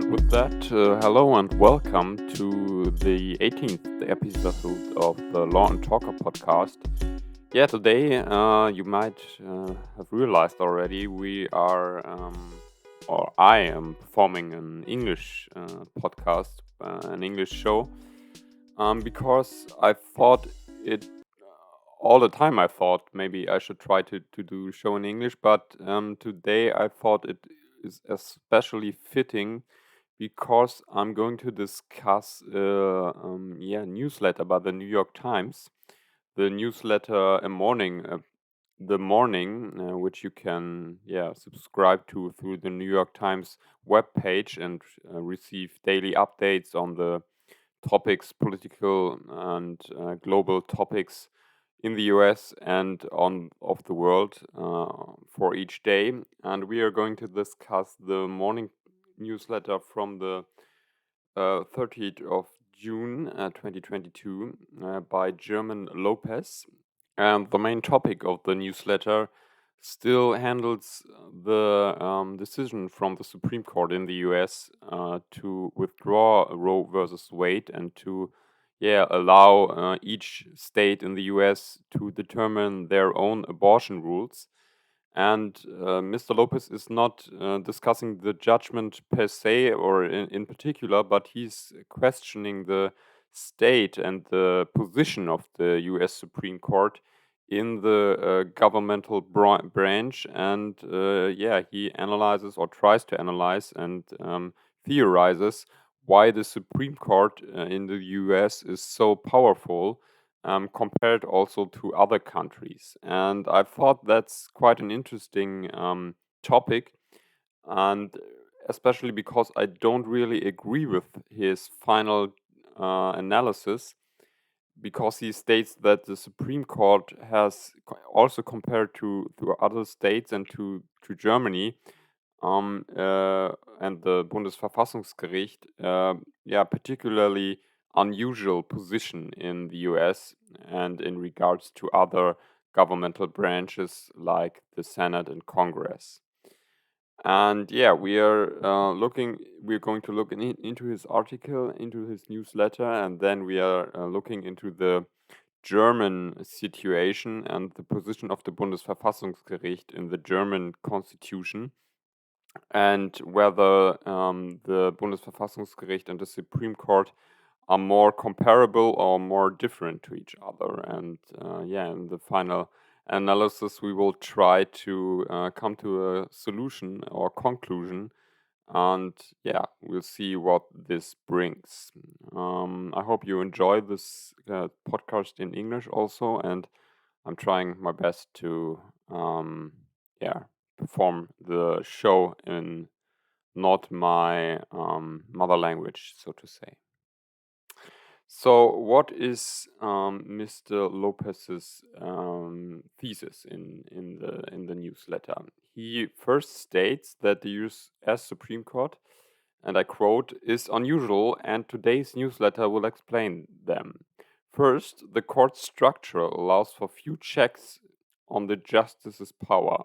And with that, hello and welcome to the 18th episode of the Law and Talker podcast. Yeah, today you might have realized already we are, or I am performing an English podcast, an English show, because I thought it all the time. I thought maybe I should try to do a show in English, but today I thought it is especially fitting because I'm going to discuss newsletter by the New York Times, the newsletter the morning, which you can subscribe to through the New York Times webpage and receive daily updates on the topics, political and global topics in the US and on of the world for each day. And we are going to discuss the morning newsletter from the 30th of June 2022 by German Lopez. And the main topic of the newsletter still handles the decision from the Supreme Court in the US to withdraw Roe versus Wade and to allow each state in the US to determine their own abortion rules. And Mr. Lopez is not discussing the judgment per se or in particular, but he's questioning the state and the position of the US Supreme Court in the governmental branch. And he analyzes or tries to analyze and theorizes why the Supreme Court in the US is so powerful compared also to other countries. And I thought that's quite an interesting topic, and especially because I don't really agree with his final analysis, because he states that the Supreme Court has also compared to other states and to Germany and the Bundesverfassungsgericht, particularly unusual position in the US and in regards to other governmental branches like the Senate and Congress. And we're going to look into his article, into his newsletter, and then we are looking into the German situation and the position of the Bundesverfassungsgericht in the German constitution, and whether the Bundesverfassungsgericht and the Supreme Court are more comparable or more different to each other. And in the final analysis, we will try to come to a solution or conclusion. And we'll see what this brings. I hope you enjoy this podcast in English also, and I'm trying my best to perform the show in not my mother language, so to say. So, what is Mr. Lopez's thesis in the newsletter? He first states that the U.S. Supreme Court, and I quote, is unusual, and today's newsletter will explain them. First, the court's structure allows for few checks on the justice's power.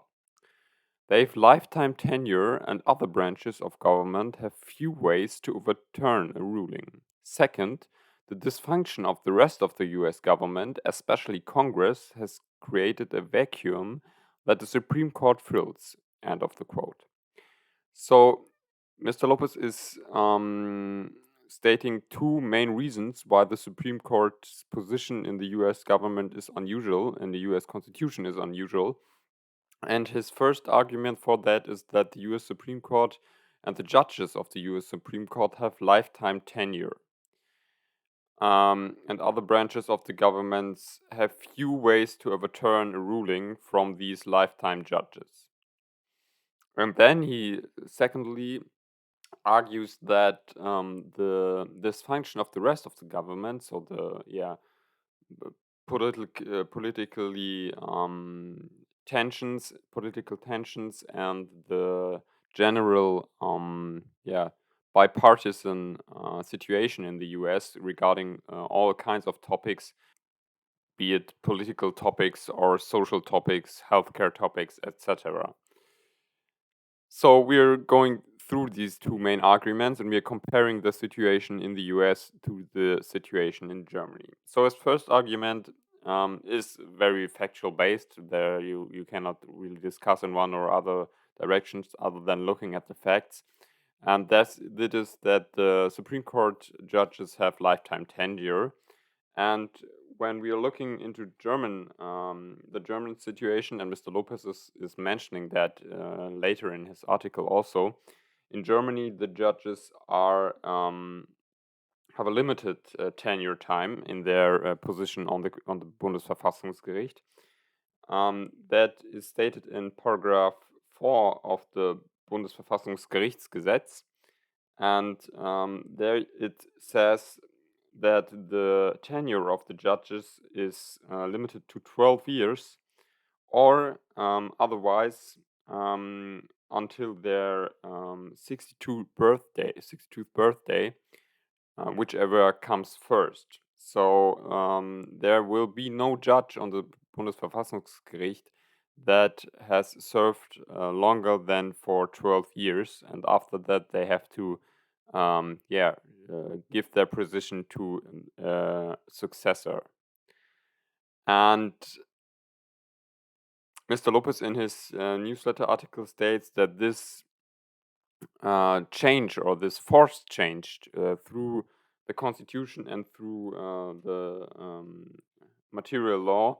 They have lifetime tenure, and other branches of government have few ways to overturn a ruling. Second, the dysfunction of the rest of the US government, especially Congress, has created a vacuum that the Supreme Court fills. End of the quote. So, Mr. Lopez is stating two main reasons why the Supreme Court's position in the US government is unusual, and the US Constitution is unusual. And his first argument for that is that the US Supreme Court and the judges of the US Supreme Court have lifetime tenure. And other branches of the governments have few ways to overturn a ruling from these lifetime judges. And then he secondly argues that the dysfunction of the rest of the government, so the political tensions, and the general bipartisan situation in the US regarding all kinds of topics, be it political topics or social topics, healthcare topics, etc. So we're going through these two main arguments, and we are comparing the situation in the US to the situation in Germany. So his first argument is very factual based. There you cannot really discuss in one or other directions other than looking at the facts. And that is that the Supreme Court judges have lifetime tenure. And when we are looking into the German situation, and Mr. Lopez is mentioning that later in his article also, in Germany the judges are have a limited tenure time in their position on the Bundesverfassungsgericht. That is stated in paragraph 4 of the Bundesverfassungsgerichtsgesetz, and there it says that the tenure of the judges is limited to 12 years, or otherwise until their 62th birthday, whichever comes first. So there will be no judge on the Bundesverfassungsgericht that has served longer than for 12 years, and after that they have to give their position to a successor. And Mr. Lopez in his newsletter article states that this change, or this forced change through the constitution and through the material law,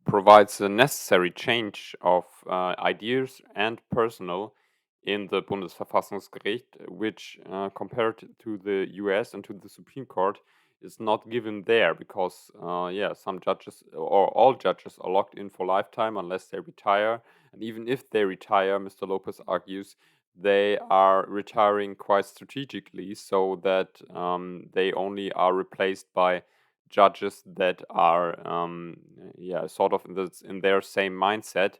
provides a necessary change of ideas and personnel in the Bundesverfassungsgericht, which compared to the US and to the Supreme Court is not given there, because some judges or all judges are locked in for lifetime unless they retire. And even if they retire, Mr. Lopez argues, they are retiring quite strategically, so that they only are replaced by judges that are sort of in their same mindset,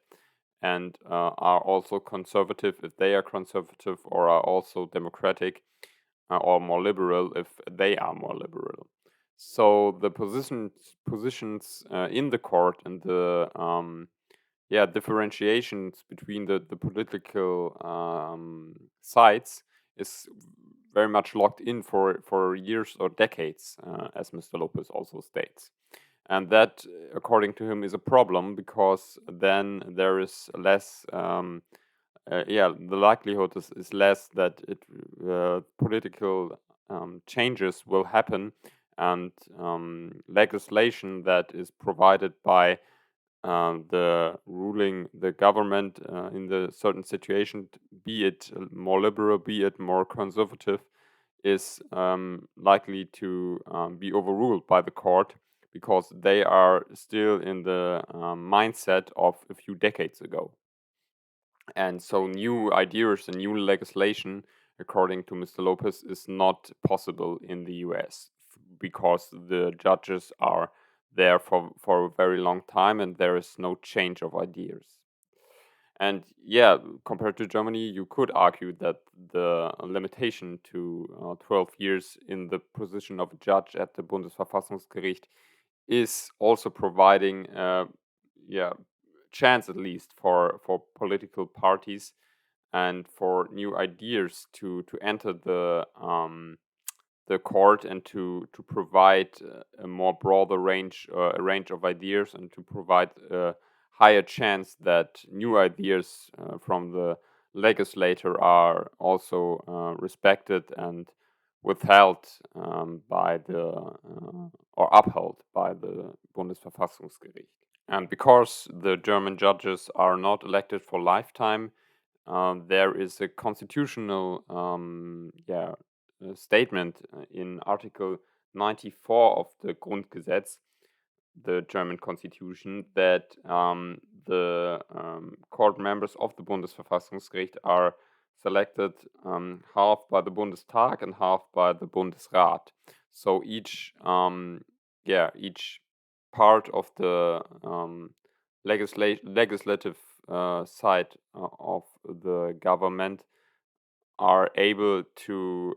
and are also conservative if they are conservative, or are also democratic or more liberal if they are more liberal. So the positions in the court and the differentiations between the political sides is very much locked in for years or decades, as Mr. Lopez also states. And that, according to him, is a problem, because then there is less, the likelihood is less that political changes will happen, and legislation that is provided by the government in the certain situation, be it more liberal, be it more conservative, is likely to be overruled by the court, because they are still in the mindset of a few decades ago. And so new ideas and new legislation, according to Mr. Lopez, is not possible in the US, because the judges are there for a very long time and there is no change of ideas. And compared to Germany, you could argue that the limitation to 12 years in the position of a judge at the Bundesverfassungsgericht is also providing chance, at least for political parties and for new ideas to enter the court, and to provide a more broader range of ideas, and to provide a higher chance that new ideas from the legislator are also respected and withheld by the or upheld by the Bundesverfassungsgericht. And because the German judges are not elected for lifetime, there is a constitutional statement in Article 94 of the Grundgesetz, the German constitution, that the court members of the Bundesverfassungsgericht are selected half by the Bundestag and half by the Bundesrat. So each part of the legislative side of the government are able to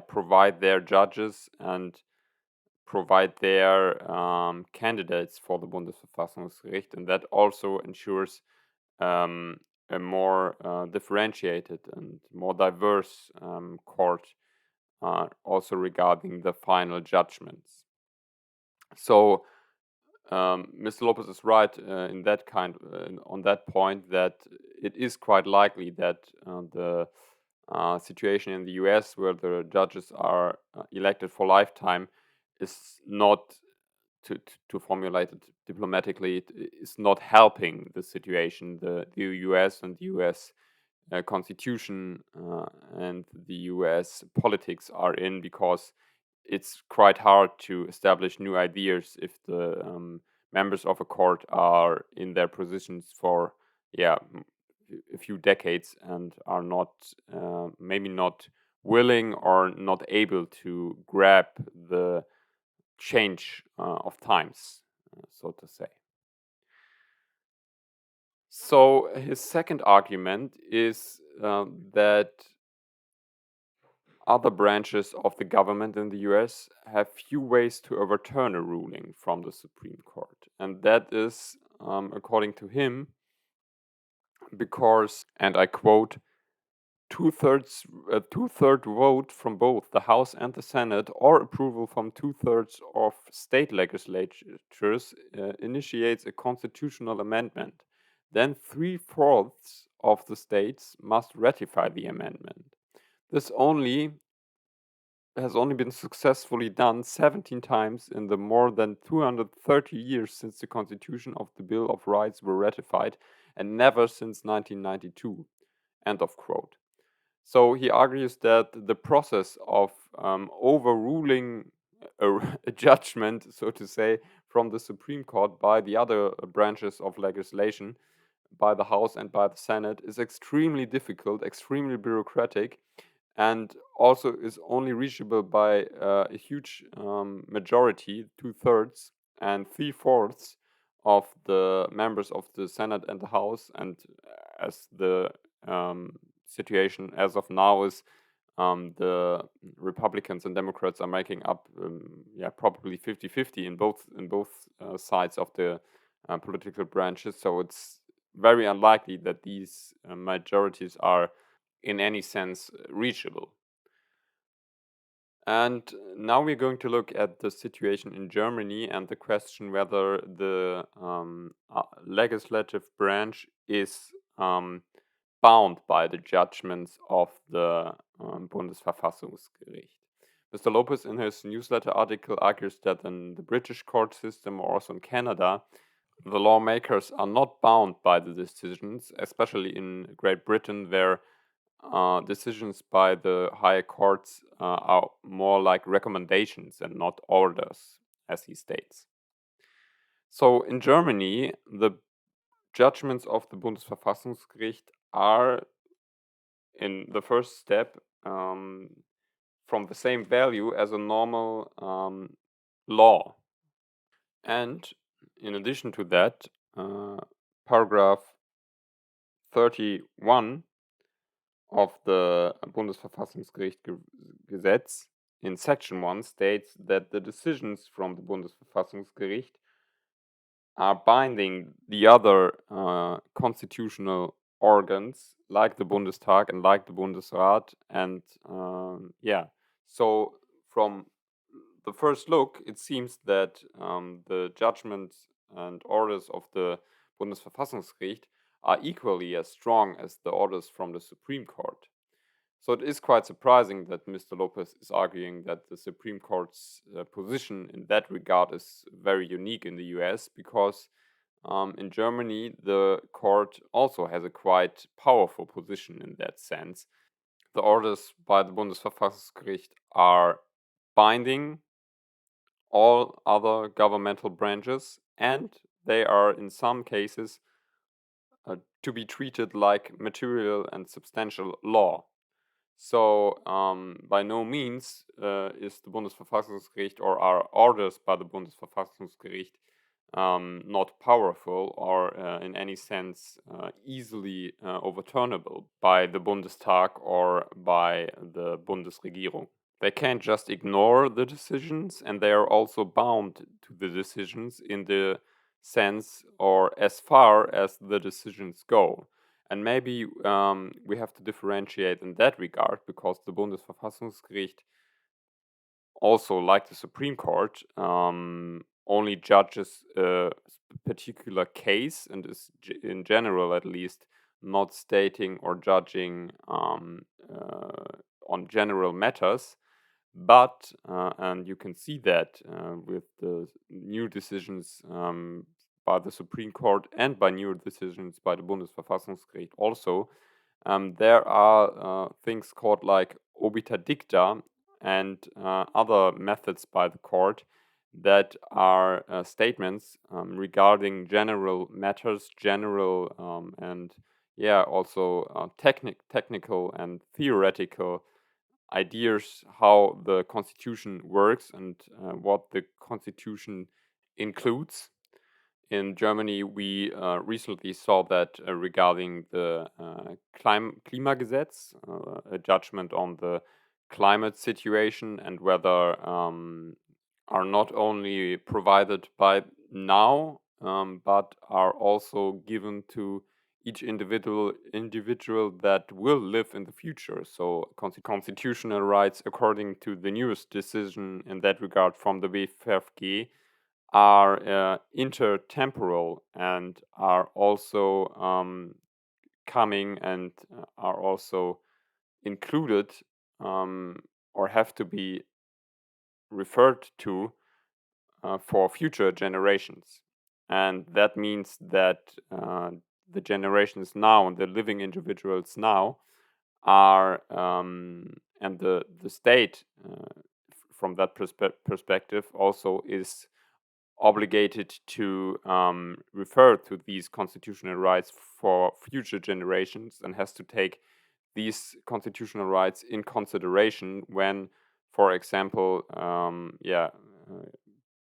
provide their judges and provide their candidates for the Bundesverfassungsgericht, and that also ensures a a more differentiated and more diverse court, also regarding the final judgments. So Mr. Lopez is right in that on that point, that it is quite likely that the situation in the US, where the judges are elected for lifetime, is not, to formulate it diplomatically, it is not helping the situation. The US and the US constitution and the US politics are in, because it's quite hard to establish new ideas if the members of a court are in their positions for a few decades and are not maybe not willing or not able to grab the change of times, so to say. So his second argument is that other branches of the government in the US have few ways to overturn a ruling from the Supreme Court. And that is, according to him, because, and I quote, two-third vote from both the House and the Senate, or approval from two-thirds of state legislatures initiates a constitutional amendment. Then three-fourths of the states must ratify the amendment. This has only been successfully done 17 times in the more than 230 years since the Constitution of the Bill of Rights were ratified, and never since 1992. End of quote. So he argues that the process of overruling a judgment, so to say, from the Supreme Court by the other branches of legislation, by the House and by the Senate, is extremely difficult, extremely bureaucratic, and also is only reachable by a huge majority, two-thirds and three-fourths of the members of the Senate and the House. And as the situation as of now is, the Republicans and Democrats are making up probably 50-50 in both sides of the political branches. So it's very unlikely that these majorities are in any sense reachable. And now we're going to look at the situation in Germany and the question whether the legislative branch is bound by the judgments of the Bundesverfassungsgericht. Mr. Lopez, in his newsletter article, argues that in the British court system, or also in Canada, the lawmakers are not bound by the decisions, especially in Great Britain, where decisions by the higher courts are more like recommendations and not orders, as he states. So in Germany, the judgments of the Bundesverfassungsgericht are, in the first step, from the same value as a normal law. And in addition to that, paragraph 31 of the Bundesverfassungsgerichtsgesetz in section 1 states that the decisions from the Bundesverfassungsgericht are binding the other constitutional organs, like the Bundestag and like the Bundesrat. And so from the first look, it seems that the judgments and orders of the Bundesverfassungsgericht are equally as strong as the orders from the Supreme Court. So it is quite surprising that Mr. Lopez is arguing that the Supreme Court's position in that regard is very unique in the US, because in Germany the court also has a quite powerful position in that sense. The orders by the Bundesverfassungsgericht are binding all other governmental branches, and they are in some cases to be treated like material and substantial law. So by no means is the Bundesverfassungsgericht, or are orders by the Bundesverfassungsgericht not powerful or in any sense easily overturnable by the Bundestag or by the Bundesregierung. They can't just ignore the decisions, and they are also bound to the decisions in the sense, or as far as the decisions go. And maybe we have to differentiate in that regard, because the Bundesverfassungsgericht, also like the Supreme Court, only judges a particular case and is, in general at least, not stating or judging on general matters. But, and you can see that with the new decisions by the Supreme Court and by new decisions by the Bundesverfassungsgericht also, there are things called like obiter dicta and other methods by the court that are statements regarding general matters, general and also technical and theoretical ideas how the constitution works and what the constitution includes. In Germany, we recently saw that regarding the Klimagesetz, a judgment on the climate situation and whether are not only provided by now, but are also given to each individual that will live in the future. So constitutional rights, according to the newest decision in that regard from the BVerfG, are intertemporal and are also coming and are also included or have to be referred to for future generations. And that means that the generations now and the living individuals now are, and the state from that perspective also is obligated to refer to these constitutional rights for future generations and has to take these constitutional rights in consideration when, for example,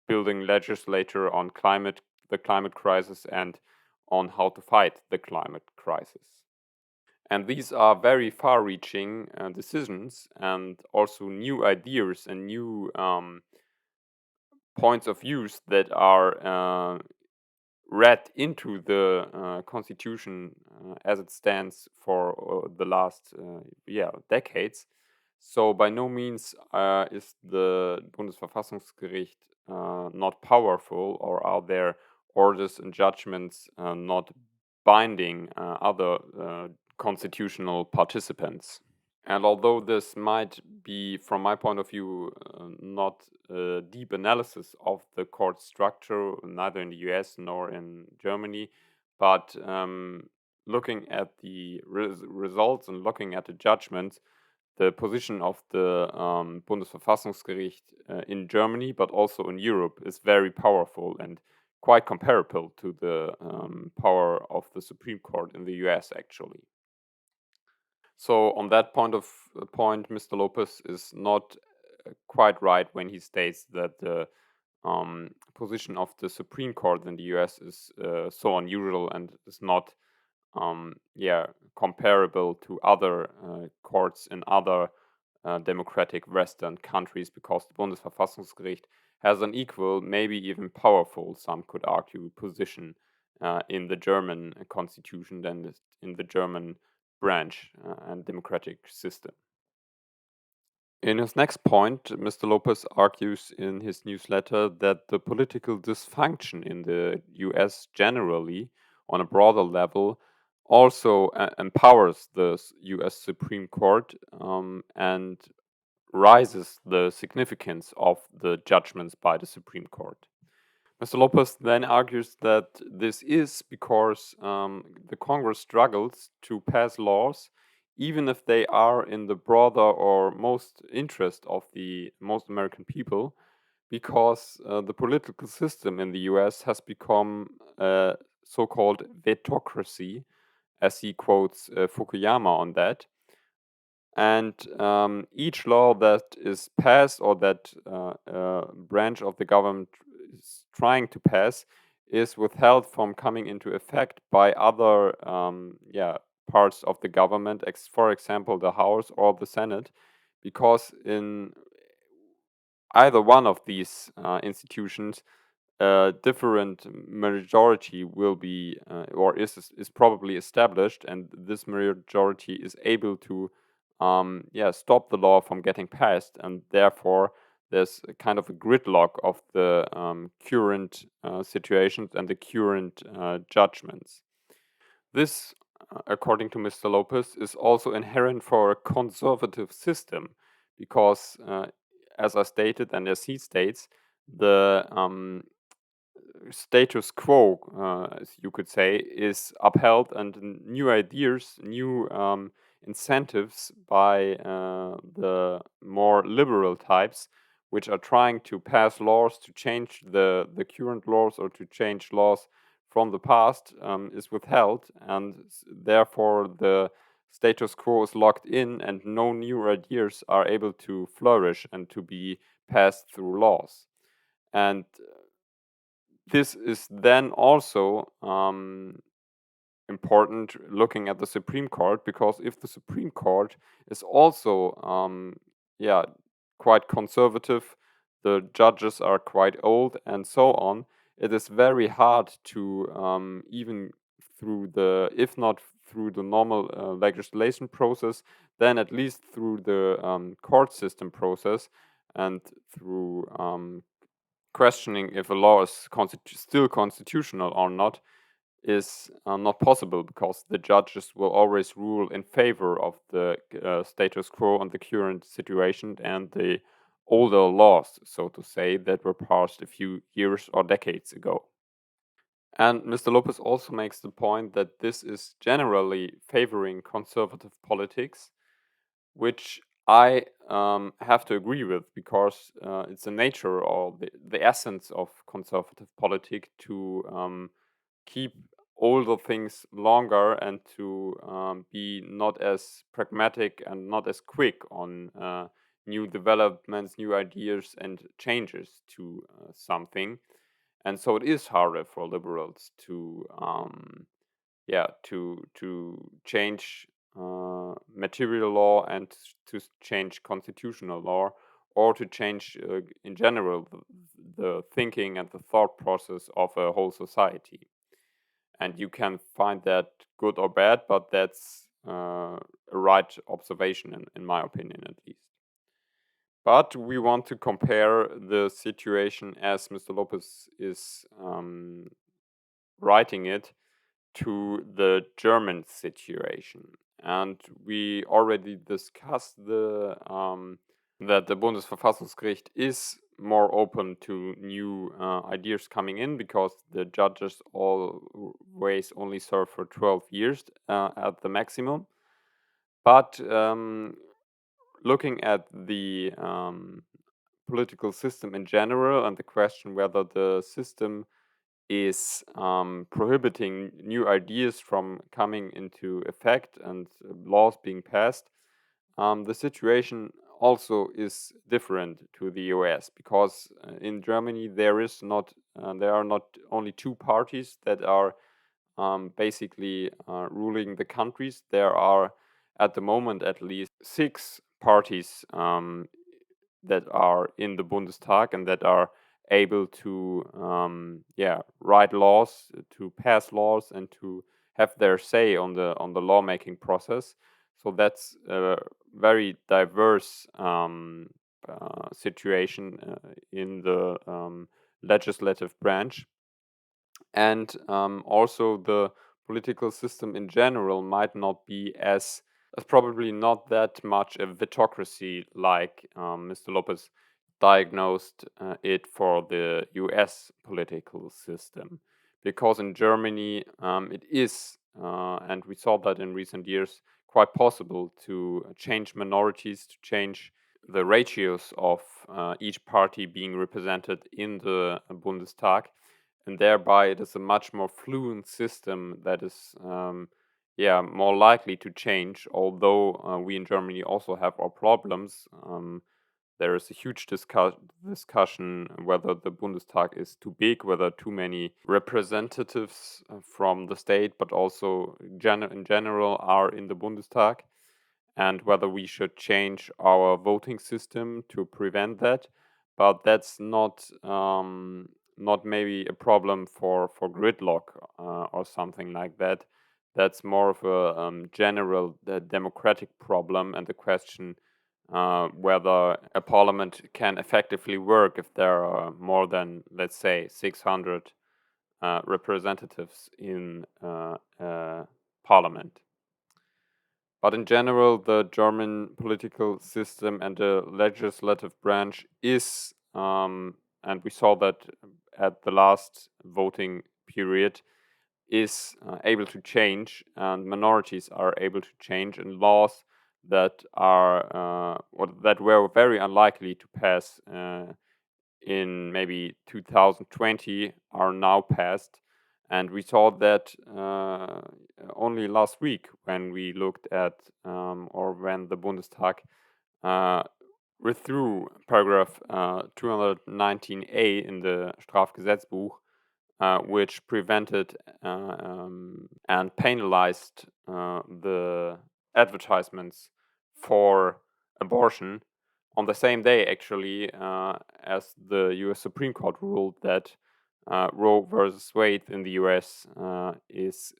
building legislature on the climate crisis and on how to fight the climate crisis. And these are very far-reaching decisions and also new ideas and new points of views that are read into the constitution as it stands for the last decades. So by no means is the Bundesverfassungsgericht not powerful, or are their orders and judgments not binding other constitutional participants. And although this might be, from my point of view, not a deep analysis of the court structure, neither in the US nor in Germany, but looking at the results and looking at the judgments, the position of the Bundesverfassungsgericht in Germany, but also in Europe, is very powerful and quite comparable to the power of the Supreme Court in the US, actually. So on that point, Mr. Lopez is not quite right when he states that the position of the Supreme Court in the US is so unusual and is not comparable to other courts in other democratic Western countries, because the Bundesverfassungsgericht has an equal, maybe even powerful, some could argue, position in the German constitution than in the German branch and democratic system. In his next point, Mr. Lopez argues in his newsletter that the political dysfunction in the US generally, on a broader level, also empowers the US Supreme Court and rises the significance of the judgments by the Supreme Court. Mr. Lopez then argues that this is because the Congress struggles to pass laws, even if they are in the broader or most interest of the most American people, because the political system in the US has become a so-called vetocracy, as he quotes Fukuyama on that. And each law that is passed or that branch of the government is trying to pass is withheld from coming into effect by other parts of the government, for example, the House or the Senate, because in either one of these institutions, a different majority will be or is probably established, and this majority is able to stop the law from getting passed, and therefore there's a kind of a gridlock of the current situations and the current judgments. This, according to Mr. Lopez, is also inherent for a conservative system because, as I stated and as he states, the status quo, as you could say, is upheld, and new ideas, new incentives by the more liberal types, which are trying to pass laws to change the current laws or to change laws from the past, is withheld, and therefore the status quo is locked in, and no new ideas are able to flourish and to be passed through laws. And this is then also important looking at the Supreme Court, because if the Supreme Court is also quite conservative, the judges are quite old, and so on, it is very hard to even through the, if not through the normal legislation process, then at least through the court system process and through questioning if a law is still constitutional or not, is not possible, because the judges will always rule in favor of the status quo and the current situation and the older laws, so to say, that were passed a few years or decades ago. And Mr. Lopez also makes the point that this is generally favoring conservative politics, which I have to agree with, because it's the nature or the essence of conservative politics to keep older things longer and to be not as pragmatic and not as quick on new developments, new ideas, and changes to something. And so it is harder for liberals to change material law and to change constitutional law, or to change in general the thinking and the thought process of a whole society. And you can find that good or bad, but that's a right observation in my opinion, at least. But we want to compare the situation as Mr. Lopez is writing it to the German situation. And we already discussed that the Bundesverfassungsgericht is more open to new ideas coming in, because the judges always only serve for 12 years at the maximum. But looking at the political system in general and the question whether the system is prohibiting new ideas from coming into effect and laws being passed, the situation also is different to the US, because in Germany there are not only two parties that are basically ruling the countries. There are, at the moment at least, six parties that are in the Bundestag and that are able to write laws, to pass laws, and to have their say on the lawmaking process. So that's a very diverse situation in the legislative branch. And also the political system in general might not be as probably not that much a vetocracy like Mr. Lopez diagnosed it for the US political system. Because in Germany it is, and we saw that in recent years, quite possible to change minorities, to change the ratios of each party being represented in the Bundestag, and thereby it is a much more fluent system that is more likely to change. Although we in Germany also have our problems, there is a huge discussion whether the Bundestag is too big, whether too many representatives from the state, but also in general, are in the Bundestag, and whether we should change our voting system to prevent that. But that's not not maybe a problem for gridlock or something like that. That's more of a general democratic problem, and the question whether a parliament can effectively work if there are more than, let's say, 600 representatives in parliament. But in general, the German political system and the legislative branch is, and we saw that at the last voting period, is able to change, and minorities are able to change, and laws that are or that were very unlikely to pass in maybe 2020 are now passed. And we saw that only last week when we looked at or when the Bundestag withdrew paragraph 219a in the Strafgesetzbuch, which prevented and penalized the advertisements for abortion on the same day, actually, as the US Supreme Court ruled that Roe versus Wade in the US is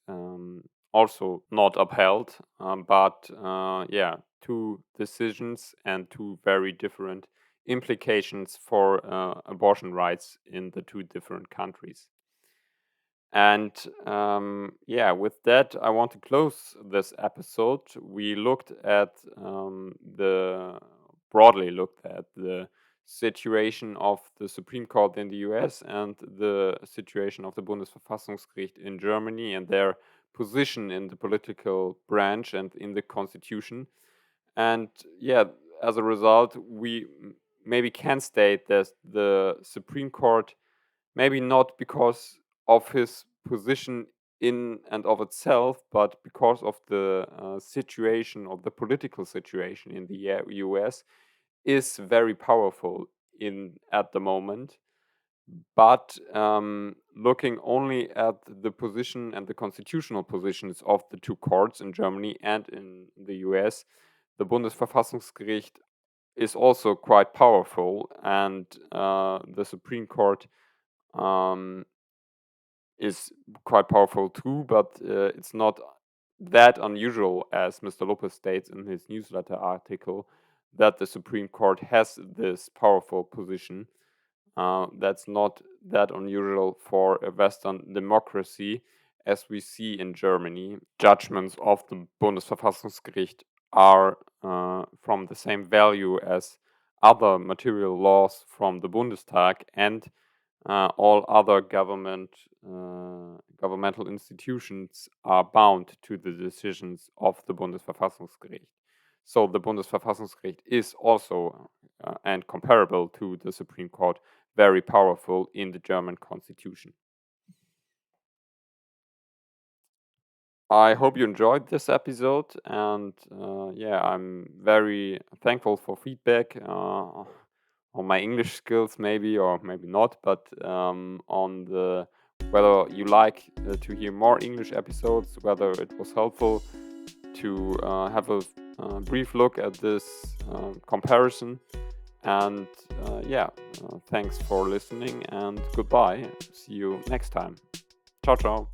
also not upheld. But yeah, two decisions and two very different implications for abortion rights in the two different countries. And yeah, with that, I want to close this episode. We looked at broadly looked at the situation of the Supreme Court in the US and the situation of the Bundesverfassungsgericht in Germany and their position in the political branch and in the constitution. And yeah, as a result, we maybe can state that the Supreme Court, maybe not because of his position in and of itself, but because of the situation of the political situation in the US, is very powerful at the moment. But looking only at the position and the constitutional positions of the two courts in Germany and in the US, the Bundesverfassungsgericht is also quite powerful, and the Supreme Court is quite powerful too, but it's not that unusual, as Mr. Lopez states in his newsletter article, that the Supreme Court has this powerful position. That's not that unusual for a Western democracy, as we see in Germany. Judgments of the Bundesverfassungsgericht are from the same value as other material laws from the Bundestag, and all other governmental institutions are bound to the decisions of the Bundesverfassungsgericht. So the Bundesverfassungsgericht is also and comparable to the Supreme Court, very powerful in the German constitution. I hope you enjoyed this episode, and yeah, I'm very thankful for feedback on my English skills, maybe or maybe not, but on the whether you like to hear more English episodes, whether it was helpful to have a brief look at this comparison. And yeah, thanks for listening, and goodbye. See you next time. Ciao, ciao.